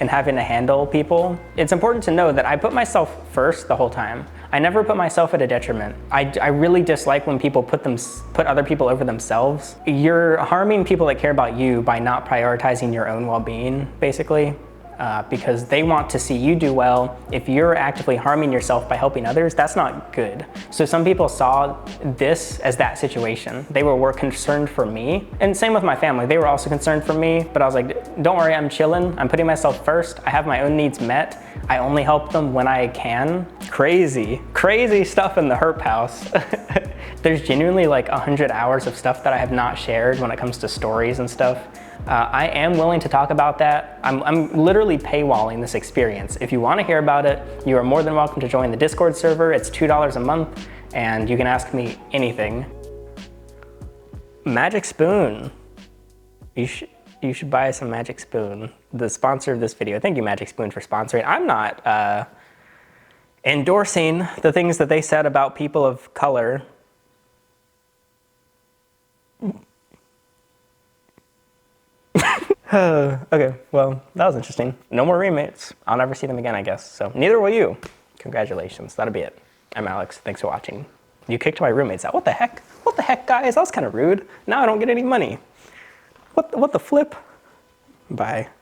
in having to handle people. It's important to know that I put myself first the whole time. I never put myself at a detriment. I really dislike when people put other people over themselves. You're harming people that care about you by not prioritizing your own well-being, basically. Because they want to see you do well. If you're actively harming yourself by helping others, that's not good. So some people saw this as that situation. They were concerned for me. And same with my family. They were also concerned for me, but I was like, don't worry, I'm chilling. I'm putting myself first. I have my own needs met. I only help them when I can. Crazy stuff in the Herp House. There's genuinely like 100 hours of stuff that I have not shared when it comes to stories and stuff. I am willing to talk about that. I'm literally paywalling this experience. If you want to hear about it, you are more than welcome to join the Discord server. It's $2 a month, and you can ask me anything. Magic Spoon. You should buy some Magic Spoon, the sponsor of this video. Thank you, Magic Spoon, for sponsoring. I'm not endorsing the things that they said about people of color. Okay, well, that was interesting. No more roommates. I'll never see them again, I guess. So neither will you. Congratulations. That'll be it. I'm Alex. Thanks for watching. You kicked my roommates out. What the heck? What the heck, guys? That was kind of rude. Now I don't get any money. What the flip? Bye.